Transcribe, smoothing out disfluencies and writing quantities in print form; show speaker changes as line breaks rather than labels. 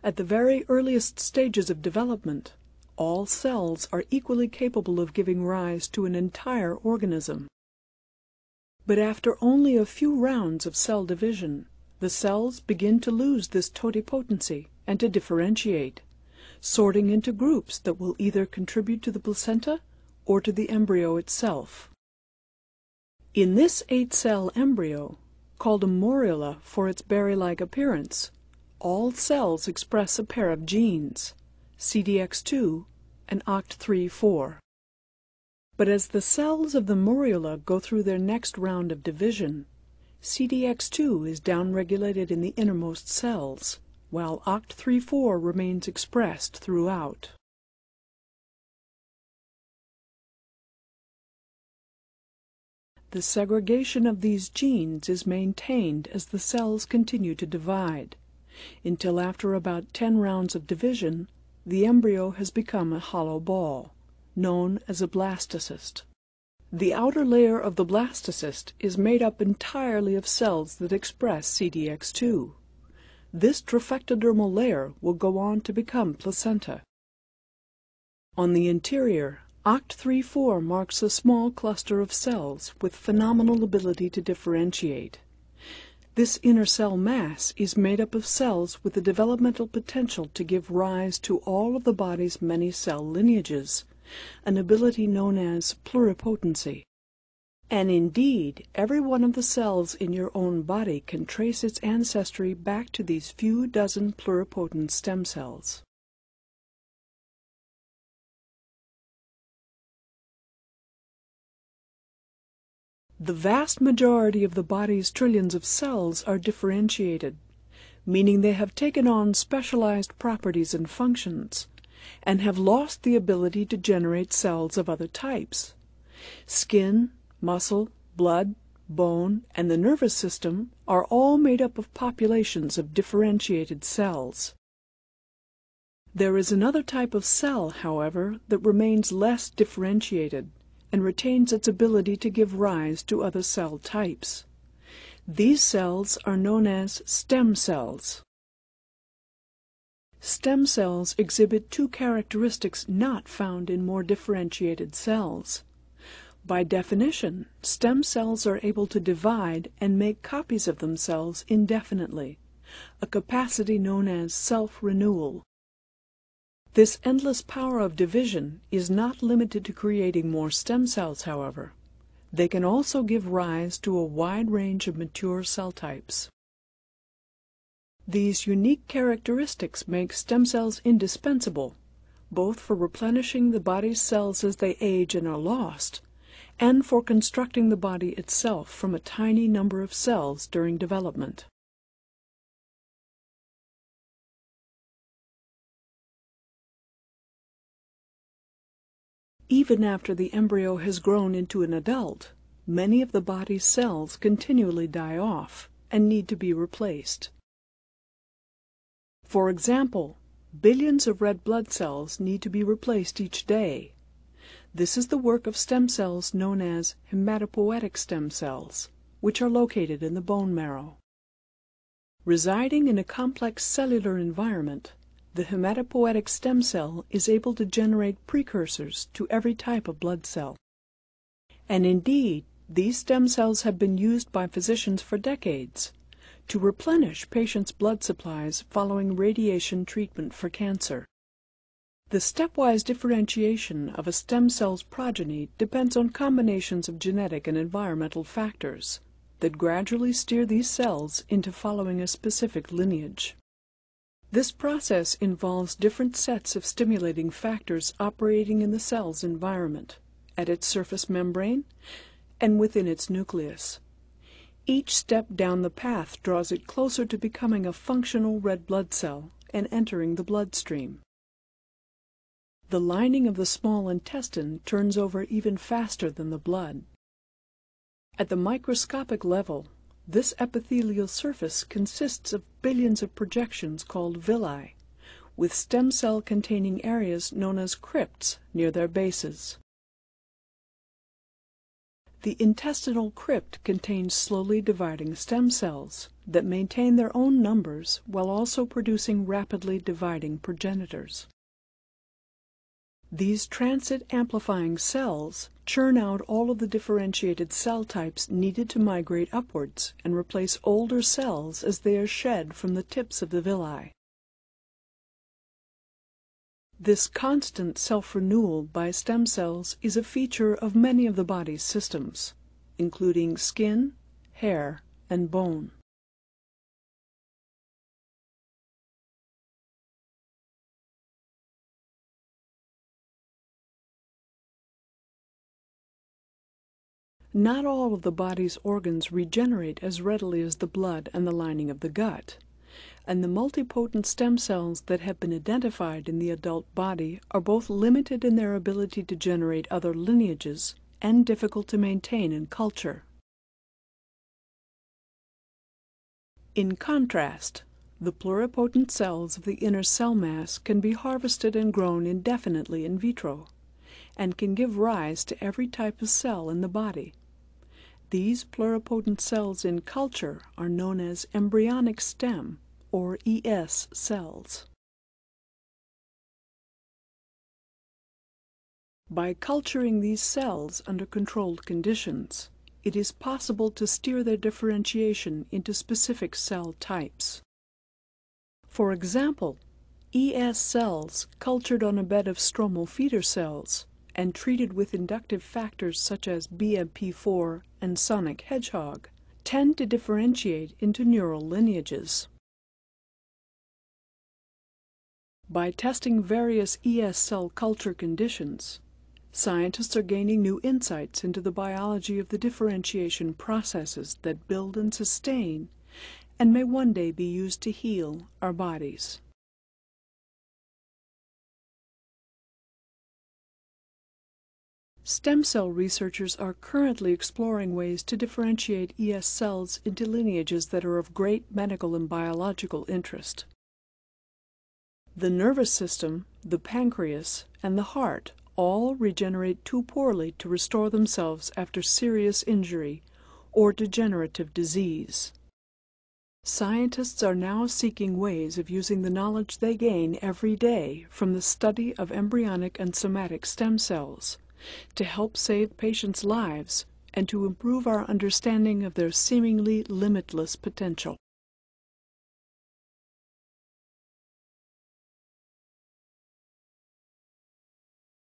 At the very earliest stages of development, all cells are equally capable of giving rise to an entire organism. But after only a few rounds of cell division, the cells begin to lose this totipotency and to differentiate, sorting into groups that will either contribute to the placenta or to the embryo itself. In this 8-cell embryo, called a morula for its berry-like appearance, all cells express a pair of genes, CDX2 and OCT3-4. But as the cells of the morula go through their next round of division, CDX2 is downregulated in the innermost cells, while OCT3-4 remains expressed throughout. The segregation of these genes is maintained as the cells continue to divide, until after about 10 rounds of division, the embryo has become a hollow ball, known as a blastocyst. The outer layer of the blastocyst is made up entirely of cells that express CDX2. This trophectodermal layer will go on to become placenta. On the interior, OCT3-4 marks a small cluster of cells with phenomenal ability to differentiate. This inner cell mass is made up of cells with the developmental potential to give rise to all of the body's many cell lineages, an ability known as pluripotency. And indeed, every one of the cells in your own body can trace its ancestry back to these few dozen pluripotent stem cells. The vast majority of the body's trillions of cells are differentiated, meaning they have taken on specialized properties and functions, and have lost the ability to generate cells of other types. Skin, muscle, blood, bone, and the nervous system are all made up of populations of differentiated cells. There is another type of cell, however, that remains less differentiated and retains its ability to give rise to other cell types. These cells are known as stem cells. Stem cells exhibit two characteristics not found in more differentiated cells. By definition, stem cells are able to divide and make copies of themselves indefinitely, a capacity known as self-renewal. This endless power of division is not limited to creating more stem cells, however. They can also give rise to a wide range of mature cell types. These unique characteristics make stem cells indispensable, both for replenishing the body's cells as they age and are lost, and for constructing the body itself from a tiny number of cells during development. Even after the embryo has grown into an adult, many of the body's cells continually die off and need to be replaced. For example, billions of red blood cells need to be replaced each day. This is the work of stem cells known as hematopoietic stem cells, which are located in the bone marrow. Residing in a complex cellular environment, the hematopoietic stem cell is able to generate precursors to every type of blood cell. And indeed, these stem cells have been used by physicians for decades to replenish patients' blood supplies following radiation treatment for cancer. The stepwise differentiation of a stem cell's progeny depends on combinations of genetic and environmental factors that gradually steer these cells into following a specific lineage. This process involves different sets of stimulating factors operating in the cell's environment, at its surface membrane, and within its nucleus. Each step down the path draws it closer to becoming a functional red blood cell and entering the bloodstream. The lining of the small intestine turns over even faster than the blood. At the microscopic level, this epithelial surface consists of billions of projections called villi, with stem cell-containing areas known as crypts near their bases. The intestinal crypt contains slowly dividing stem cells that maintain their own numbers while also producing rapidly dividing progenitors. These transit-amplifying cells churn out all of the differentiated cell types needed to migrate upwards and replace older cells as they are shed from the tips of the villi. This constant self-renewal by stem cells is a feature of many of the body's systems, including skin, hair, and bone. Not all of the body's organs regenerate as readily as the blood and the lining of the gut, and the multipotent stem cells that have been identified in the adult body are both limited in their ability to generate other lineages and difficult to maintain in culture. In contrast, the pluripotent cells of the inner cell mass can be harvested and grown indefinitely in vitro, and can give rise to every type of cell in the body. These pluripotent cells in culture are known as embryonic stem, or ES cells. By culturing these cells under controlled conditions, it is possible to steer their differentiation into specific cell types. For example, ES cells cultured on a bed of stromal feeder cells and treated with inductive factors such as BMP4 and sonic hedgehog tend to differentiate into neural lineages. By testing various ES cell culture conditions, scientists are gaining new insights into the biology of the differentiation processes that build and sustain and may one day be used to heal our bodies. Stem cell researchers are currently exploring ways to differentiate ES cells into lineages that are of great medical and biological interest. The nervous system, the pancreas, and the heart all regenerate too poorly to restore themselves after serious injury or degenerative disease. Scientists are now seeking ways of using the knowledge they gain every day from the study of embryonic and somatic stem cells to help save patients' lives and to improve our understanding of their seemingly limitless potential.